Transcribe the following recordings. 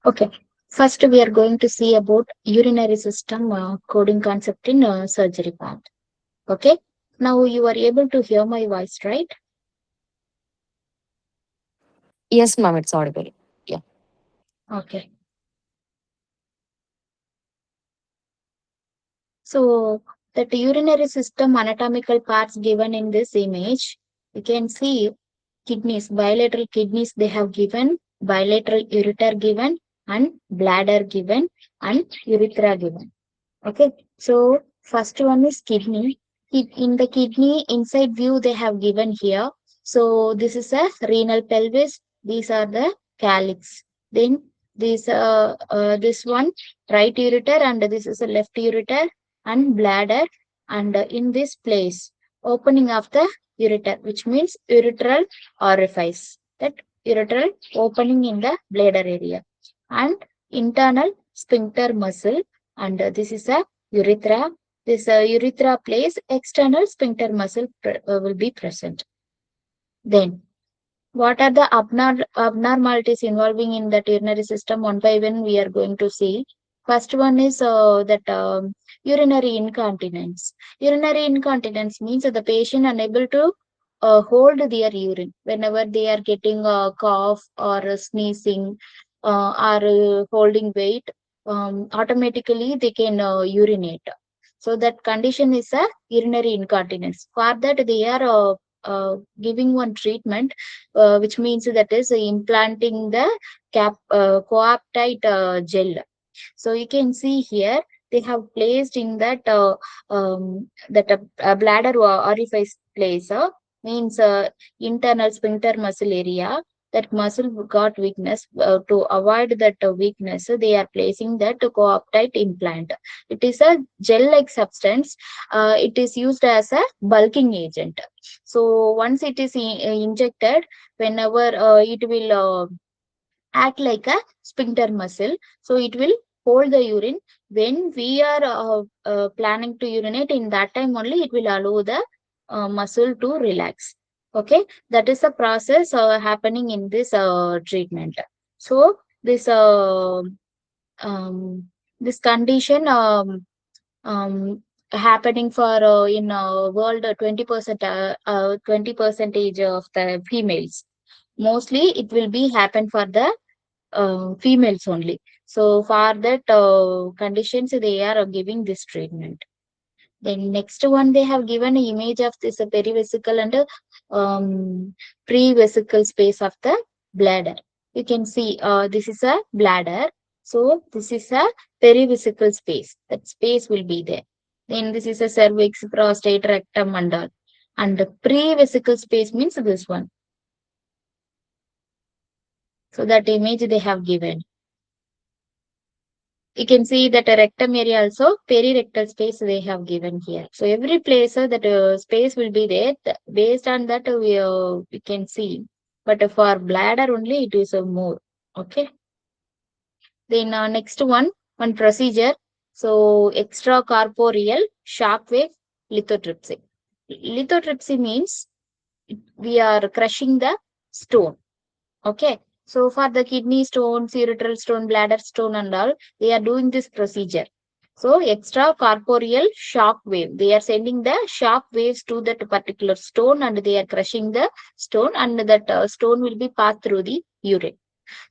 Okay. First, we are going to see about urinary system coding concept in surgery part. Okay. Now you are able to hear my voice, right? Yes, ma'am, it's audible. Yeah. Okay. So that urinary system anatomical parts given in this image, you can see kidneys, bilateral kidneys they have given, bilateral ureter given, and bladder given, and urethra given. Okay, so first one is kidney. In the kidney inside view they have given here. So this is a renal pelvis. These are the calyx. Then this one right ureter and this is a left ureter and bladder and in this place opening of the ureter, which means urethral orifice. That urethral opening in the bladder area and internal sphincter muscle and this is a urethra. This urethra place external sphincter muscle will be present. Then, what are the abnormalities involving in the urinary system? One by one, we are going to see. First one is that urinary incontinence. Urinary incontinence means that the patient unable to hold their urine whenever they are getting a cough or sneezing or holding weight. Automatically they can urinate. So that condition is a urinary incontinence. For that, they are giving one treatment, which means that is implanting the coaptite gel. So you can see here they have placed in that bladder orifice place means internal sphincter muscle area. That muscle got weakness. To avoid that weakness, they are placing that coaptite implant. It is a gel-like substance. It is used as a bulking agent. So once it is injected, whenever it will act like a sphincter muscle, so it will hold the urine. When we are planning to urinate, in that time only it will allow the muscle to relax. Okay, that is the process happening in this treatment. So um, this condition happening for in world 20 percentage of the females. Mostly it will be happen for the females only. So for that conditions they are giving this treatment. Then next one they have given an image of this perivesical and pre-vesical space of the bladder. You can see this is a bladder. So this is a perivesical space. That space will be there. Then this is a cervix, prostate, rectum and all. And the pre-vesical space means this one. So that image they have given. You can see that a rectum area also perirectal space they have given here. So every place that space will be there. Based on that we can see. But for bladder only it is more. Okay. Then next one procedure. So extracorporeal shockwave lithotripsy. Lithotripsy means we are crushing the stone. Okay. So for the kidney stones, urethral stone, bladder stone and all, they are doing this procedure. So extracorporeal shock wave. They are sending the shock waves to that particular stone and they are crushing the stone and that stone will be passed through the urine.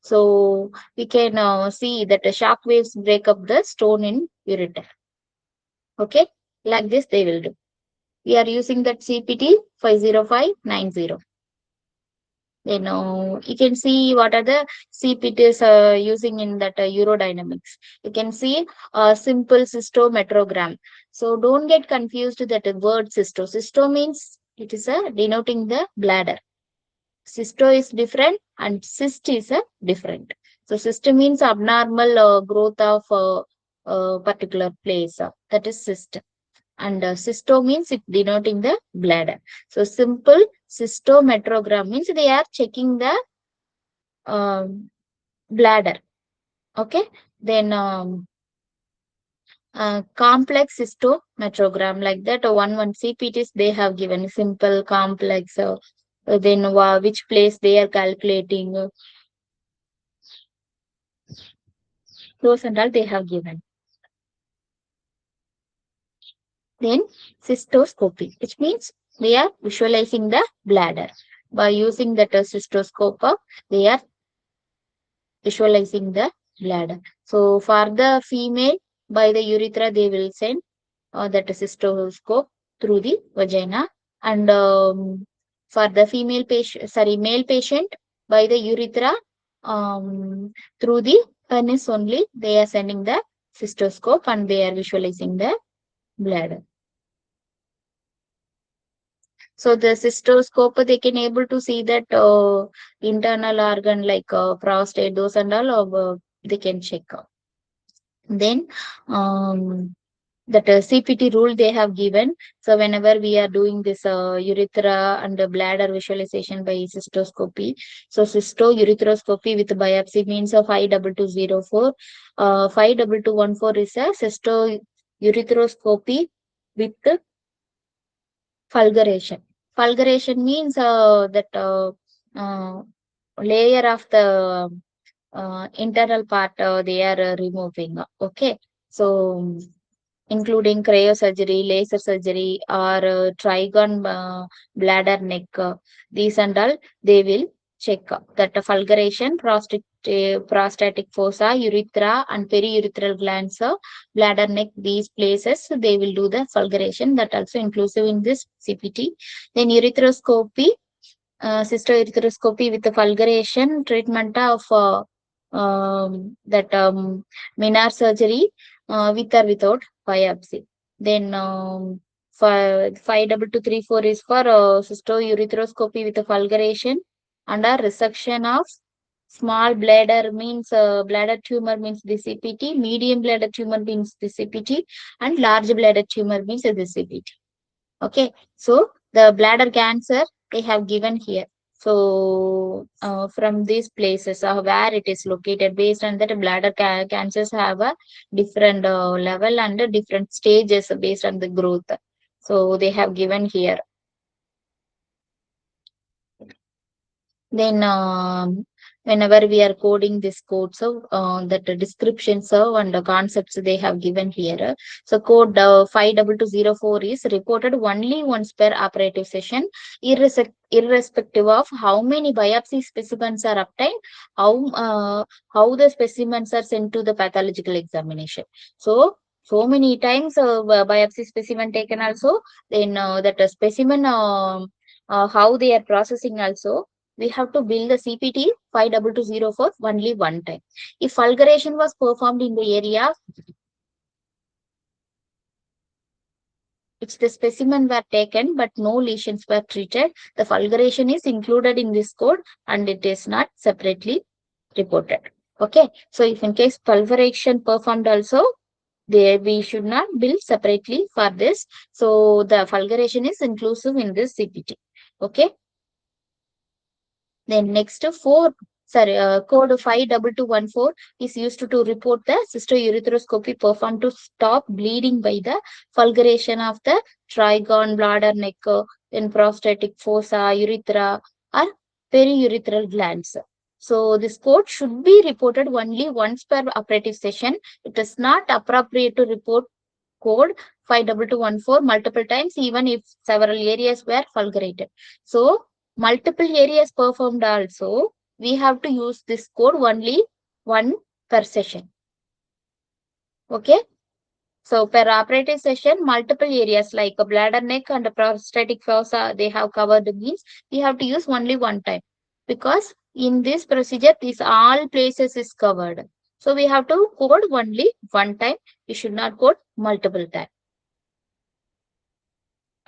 So we can see that the shock waves break up the stone in ureter. Okay. Like this they will do. We are using that CPT 50590. You know, you can see what are the CPTs using in that urodynamics. You can see a simple cystometrogram. So don't get confused that the word cysto. Cysto means it is denoting the bladder. Cysto is different and cyst is different. So cyst means abnormal growth of particular place. That is cyst and cysto means it denoting the bladder. So simple cystometrogram means they are checking the um, bladder. Okay. Then complex cystometrogram like that. One CPTs they have given simple, complex. Then which place they are calculating. Those and all they have given. Then cystoscopy, which means we are visualizing the bladder. By using that cystoscope, they are visualizing the bladder. So for the female, by the urethra, they will send that cystoscope through the vagina. And for the female patient, sorry, male patient, by the urethra, through the penis only, they are sending the cystoscope and they are visualizing the bladder. So the cystoscope, they can able to see that internal organ like prostate, those and all, they can check. Then that CPT rule they have given. So whenever we are doing this urethra and bladder visualization by cystoscopy, so cystourethropy with biopsy means of 52204. 52214 is a cystourethropy with fulguration. Fulguration means that uh, layer of the internal part they are removing. Okay. So including cryosurgery, laser surgery, or trigon bladder neck. These and all, they will check that fulguration, prostatic fossa, urethra, and periurethral glands, bladder neck, these places, they will do the fulguration. That also inclusive in this CPT. Then urethroskopy, cystourethropy with the fulguration, treatment of that Minar surgery with or without biopsy. Then 52234 is for cystourethropy with a fulguration and a resection of small bladder means bladder tumor means the CPT, medium bladder tumor means the CPT, and large bladder tumor means the CPT. Okay, so the bladder cancer they have given here. So from these places where it is located, based on that bladder cancers have a different level and different stages based on the growth. So they have given here. Then whenever we are coding this code, so that descriptions and the concepts they have given here. So code 52204 is reported only once per operative session, irrespective of how many biopsy specimens are obtained, how the specimens are sent to the pathological examination. So many times biopsy specimen taken also, then that specimen how they are processing also, we have to build the CPT 52204 only one time. If fulguration was performed in the area, which the specimen were taken but no lesions were treated, the fulguration is included in this code and it is not separately reported. Okay, so if in case fulguration performed also, there we should not bill separately for this. So the fulguration is inclusive in this CPT. Okay. Then next code 52214 is used to report the cystourethropy performed to stop bleeding by the fulguration of the trigon, bladder neck, then prostatic fossa, urethra, or periurethral glands. So this code should be reported only once per operative session. It is not appropriate to report code 52214 multiple times, even if several areas were fulgurated. So multiple areas performed also, we have to use this code only one per session. Okay. So per operative session, multiple areas like a bladder neck and a prostatic fossa, they have covered means we have to use only one time. Because in this procedure, these all places is covered. So we have to code only one time. We should not code multiple times.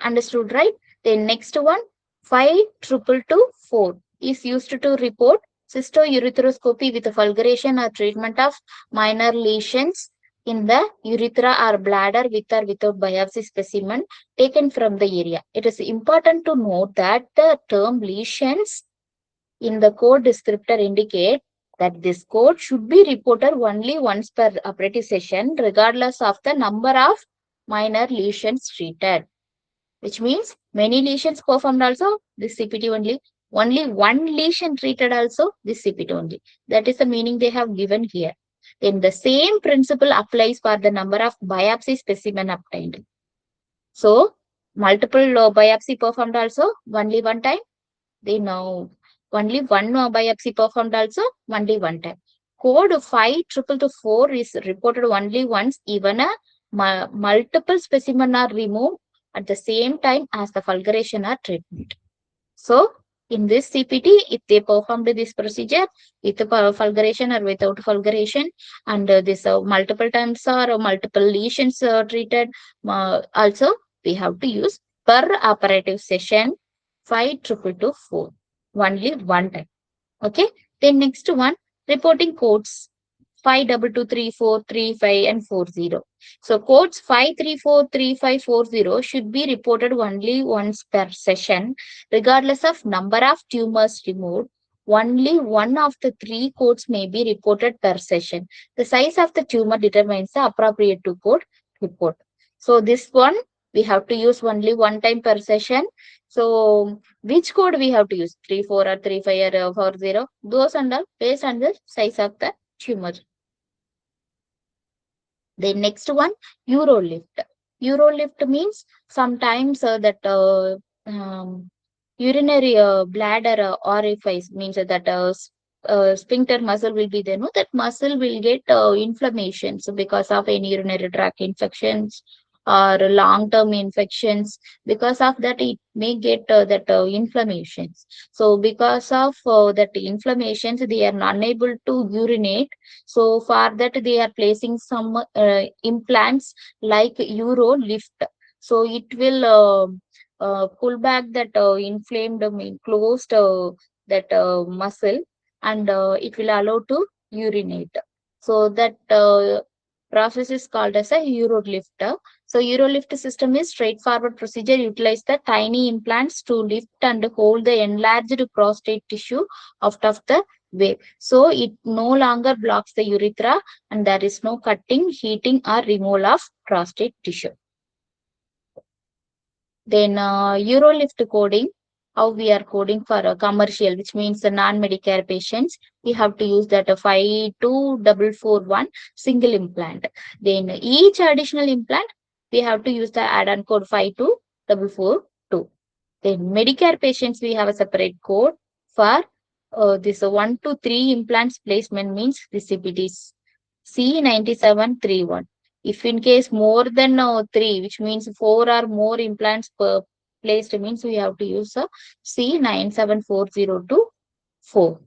Understood, right? Then next one, 52224 is used to report cystourethropy with fulguration or treatment of minor lesions in the urethra or bladder with or without biopsy specimen taken from the area. It is important to note that the term lesions in the code descriptor indicate that this code should be reported only once per operative session, regardless of the number of minor lesions treated, which means many lesions performed also this CPT only one lesion treated also this CPT only. That is the meaning they have given here. Then the same principle applies for the number of biopsy specimen obtained. So multiple biopsy performed also only one time. Then only one biopsy performed also only one time. Code 5224 is reported only once even a multiple specimen are removed at the same time as the fulguration or treatment. So in this CPT, if they performed this procedure with fulguration or without fulguration, and this multiple times or multiple lesions treated, also we have to use per operative session 5224 only one time. Okay. Then next one, reporting codes 5223435 and 40. So codes 5343540 should be reported only once per session, regardless of number of tumors removed. Only one of the three codes may be reported per session. The size of the tumor determines the appropriate to code report. So this one we have to use only one time per session. So which code we have to use? 34 or 35 or 40? Those and all based on the size of the tumor. The next one, urolift. Urolift means sometimes that urinary bladder orifice means that sphincter muscle will be there. No, that muscle will get inflammations because of any urinary tract infections or long-term infections. Because of that, it may get that inflammations. So because of that inflammations, they are unable to urinate. So for that, they are placing some implants like urolift. So it will pull back that inflamed, closed that muscle, and it will allow to urinate. So that process is called as a urolift. So urolift system is straightforward procedure. Utilize the tiny implants to lift and hold the enlarged prostate tissue out of the way. So it no longer blocks the urethra and there is no cutting, heating or removal of prostate tissue. Then Eurolift coding, how we are coding for a commercial, which means the non-Medicare patients, we have to use that 52441 single implant. Then each additional implant, we have to use the add-on code 52442. Then Medicare patients, we have a separate code for this 1 to 3 implants placement means the CPTs C9731. If in case more than 3, which means 4 or more implants per placed means we have to use a C97402-4.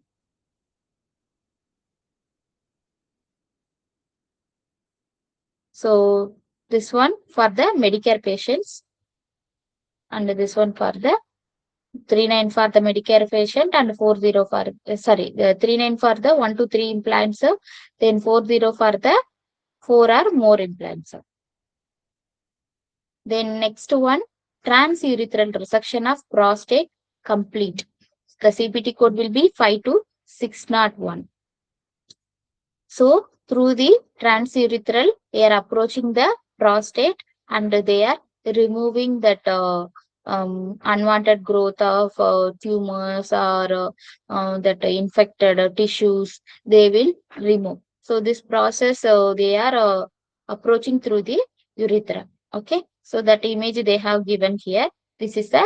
So this one for the Medicare patients and this one for the 39 for the Medicare patient and 40 for, the 39 for the 1 to 3 implants, then 40 for the 4 or more implants. Then next one, transurethral resection of prostate complete. The CPT code will be 52601. So through the transurethral, they are approaching the prostate and they are removing that unwanted growth of tumors or that infected tissues. They will remove. So this process, they are approaching through the urethra. Okay. So that image they have given here. This is a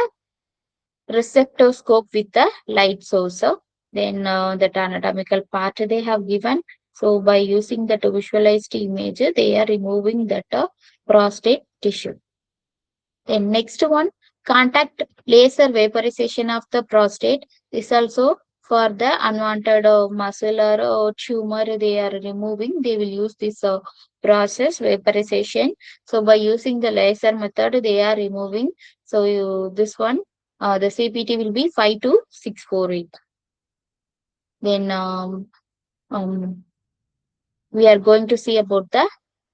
receptoscope with the light source. Then that anatomical part they have given. So by using that visualized image, they are removing that prostate tissue. Then next one, contact laser vaporization of the prostate. This also for the unwanted muscular tumor they are removing. They will use this process vaporization. So by using the laser method, they are removing. So this one, the CPT will be 52648. Then we are going to see about the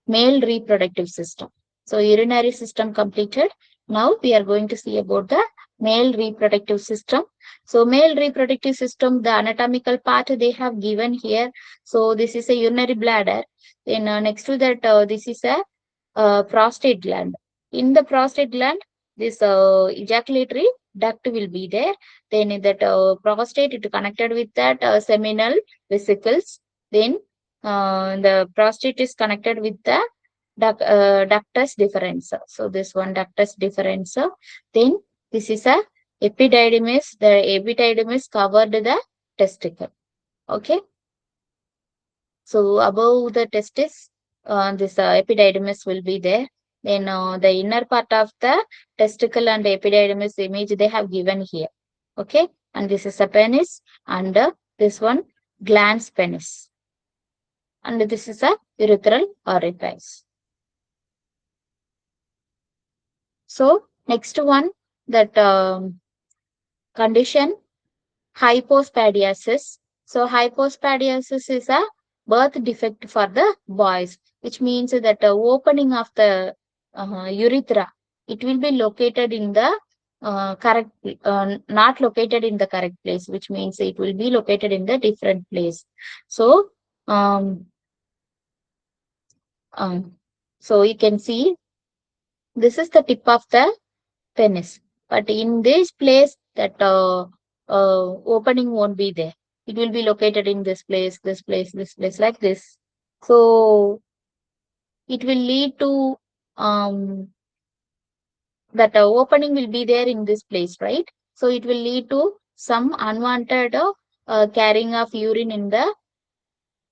male reproductive system. So urinary system completed. Now we are going to see about the male reproductive system. So male reproductive system, the anatomical part they have given here. So this is a urinary bladder. Then next to that, this is a prostate gland. In the prostate gland, this ejaculatory duct will be there. Then in that prostate, it connected with that seminal vesicles. Then the prostate is connected with the ductus deferens. So this one ductus deferens. Then this is a epididymis. The epididymis covered the testicle. Okay. So above the testis, this epididymis will be there. Then the inner part of the testicle and epididymis image they have given here. Okay. And this is a penis and this one glans penis. And this is a urethral orifice. So next one, that condition hypospadiasis. So hypospadiasis is a birth defect for the boys, which means that the opening of the urethra, it will be located in the correct, not located in the correct place, which means it will be located in the different place. So, um, um, so you can see this is the tip of the penis. But in this place, that opening won't be there. It will be located in this place, this place, this place, like this. So it will lead to that opening will be there in this place, right? So it will lead to some unwanted carrying of urine in the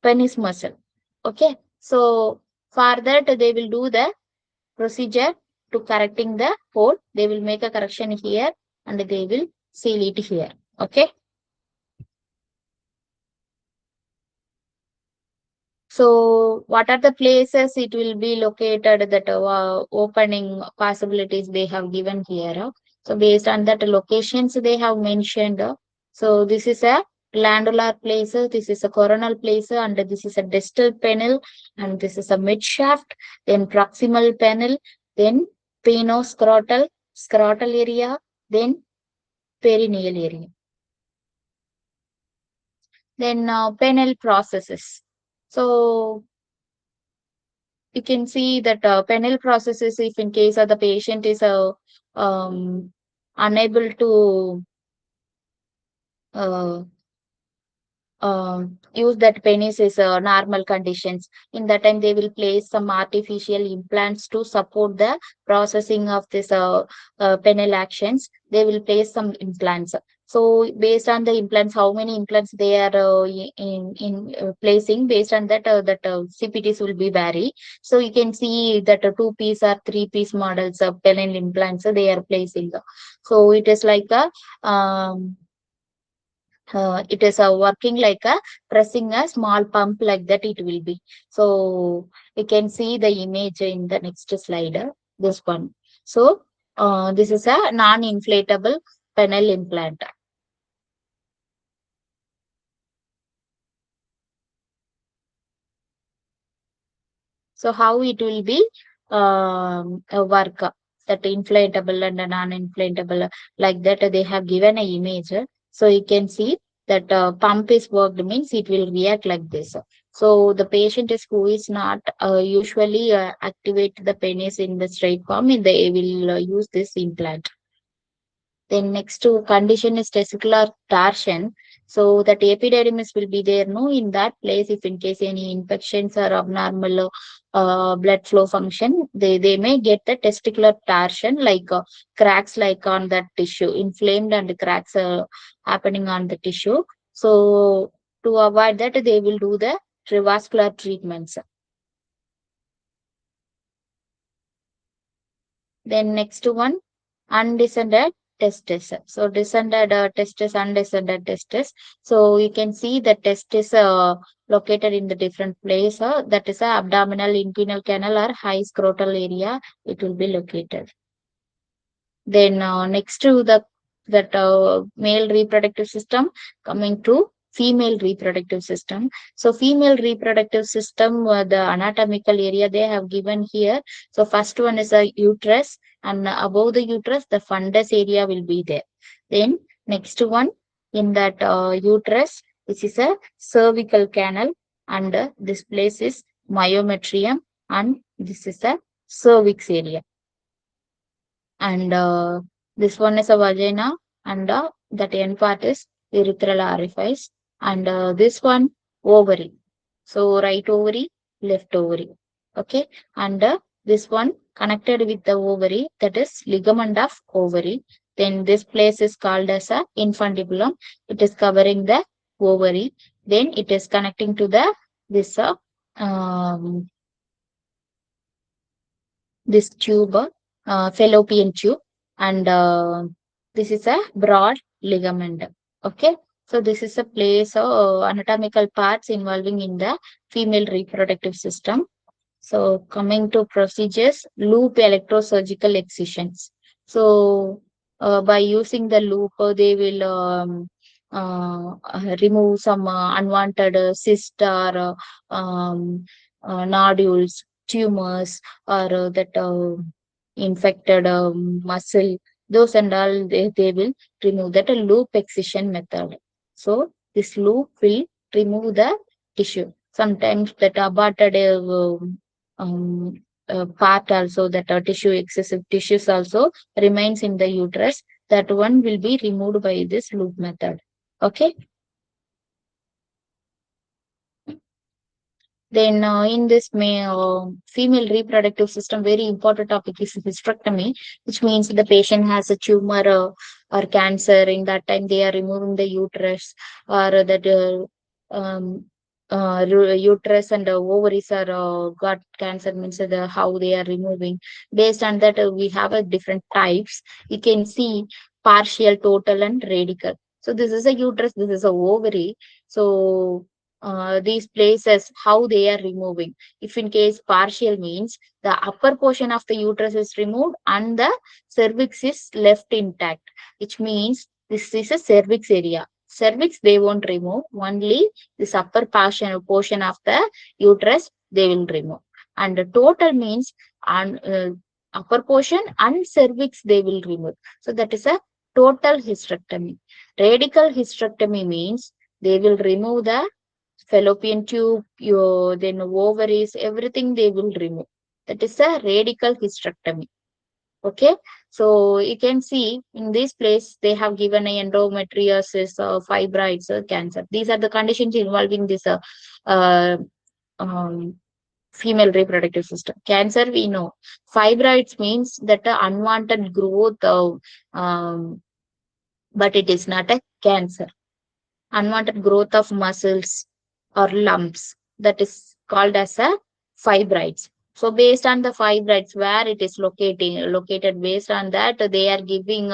penis muscle. Okay. So for that, they will do the procedure to correcting the hole. They will make a correction here and they will seal it here. Okay. So what are the places it will be located, that opening possibilities they have given here. So based on that locations they have mentioned. So this is a glandular place, this is a coronal place, and this is a distal penile, and this is a midshaft, then proximal penile, then scrotal area, then perineal area. Then penile processes. So you can see that penile processes, if in case of the patient is um, unable to uh, use that penis is normal conditions. In that time, they will place some artificial implants to support the processing of this penile actions. They will place some implants. So based on the implants, how many implants they are in placing, based on that CPTs will be vary. So you can see that 2-piece or 3-piece models of penile implants they are placing. So it is like a it is working like a pressing a small pump, like that it will be. So you can see the image in the next slide, this one. So this is a non-inflatable penile implant. So how it will be work, that inflatable and non-inflatable, like that they have given a image. So you can see that pump is worked means it will react like this. So the patient is who is not usually activate the penis in the straight form, they will use this implant. Then next to condition is testicular torsion. So that epididymis will be there, no, in that place. If in case any infections or abnormal blood flow function, they may get the testicular torsion, like cracks like on that tissue, inflamed and cracks happening on the tissue. So to avoid that, they will do the revascular treatments. Then next one, undescended testis. So descended testis, undescended testis. So you can see the testis located in the different place. That is a abdominal, inguinal canal or high scrotal area. It will be located. Then next to the that male reproductive system, coming to female reproductive system. So female reproductive system, the anatomical area they have given here. So first one is a uterus, and above the uterus the fundus area will be there. Then next one, in that uterus, this is a cervical canal, and this place is myometrium, and this is a cervix area. And this one is a vagina, and that end part is urethral orifice, and this one ovary. So right ovary, left ovary. Okay. And this one connected with the ovary, that is ligament of ovary. Then this place is called as a infundibulum. It is covering the ovary. Then it is connecting to the this um, this tube, fallopian tube, and this is a broad ligament. Okay, so this is a place anatomical parts involving in the female reproductive system. So coming to procedures, loop electrosurgical excisions. So by using the loop, they will remove some unwanted cyst or nodules, tumors, or that infected muscle. Those and all they will remove that a loop excision method. So this loop will remove the tissue. Sometimes that aborted part also, that tissue, excessive tissues also remains in the uterus, that one will be removed by this loop method. Okay. Then in this female reproductive system, very important topic is hysterectomy, which means the patient has a tumor or cancer. In that time, they are removing the uterus, or that uterus and ovaries are got cancer, means how they are removing. Based on that, we have a different types. You can see partial, total, and radical. So this is a uterus, this is a ovary. So these places, how they are removing. If in case partial means the upper portion of the uterus is removed and the cervix is left intact, which means this is a cervix area. Cervix they won't remove, only this upper portion of the uterus they will remove. And the total means and upper portion and cervix they will remove. So that is a total hysterectomy. Radical hysterectomy means they will remove the fallopian tube, your then ovaries, everything they will remove. That is a radical hysterectomy. Okay, so you can see in this place they have given a endometriosis, fibroids, cancer. These are the conditions involving this uh, um, female reproductive system. Cancer, we know. Fibroids means that unwanted growth, but it is not a cancer. Unwanted growth of muscles or lumps, that is called as a fibroids. So based on the fibroids where it is located, based on that they are giving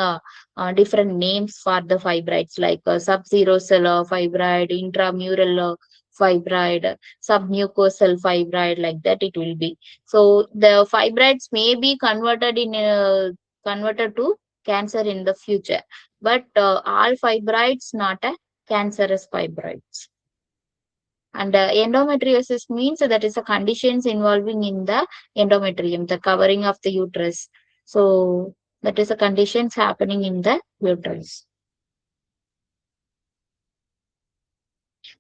different names for the fibroids, like subserosal fibroid, intramural fibroid, submucosal fibroid, like that it will be. So the fibroids may be converted to cancer in the future, but all fibroids not a cancerous fibroids. And endometriosis means that is a conditions involving in the endometrium, the covering of the uterus. So that is a conditions happening in the uterus.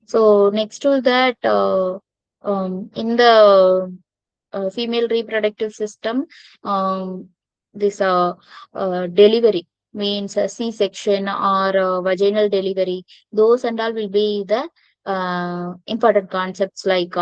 So next to that, in the female reproductive system, um, this delivery means a C-section or vaginal delivery. Those and all will be the important concepts, like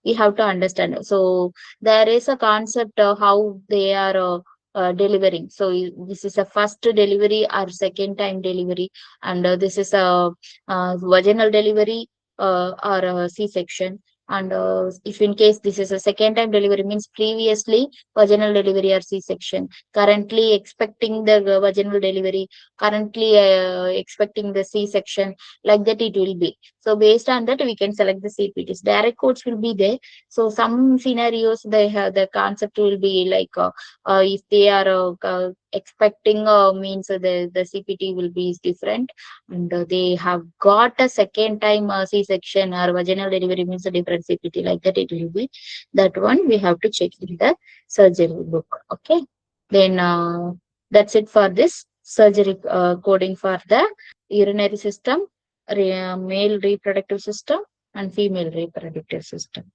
we have to understand. So there is a concept how they are delivering. So this is a first delivery or second time delivery, and this is a vaginal delivery or a C-section. And if in case this is a second time delivery, means previously vaginal delivery or C-section, currently expecting the vaginal delivery, currently expecting the C-section, like that it will be. So based on that, we can select the CPTs. Direct codes will be there. So some scenarios they have the concept will be like if they are expecting means the CPT will be different, and they have got a second time C-section or vaginal delivery, means a different CPT, like that it will be. That one we have to check in the surgery book. Okay, then that's it for this surgery coding for the urinary system, male reproductive system, and female reproductive system.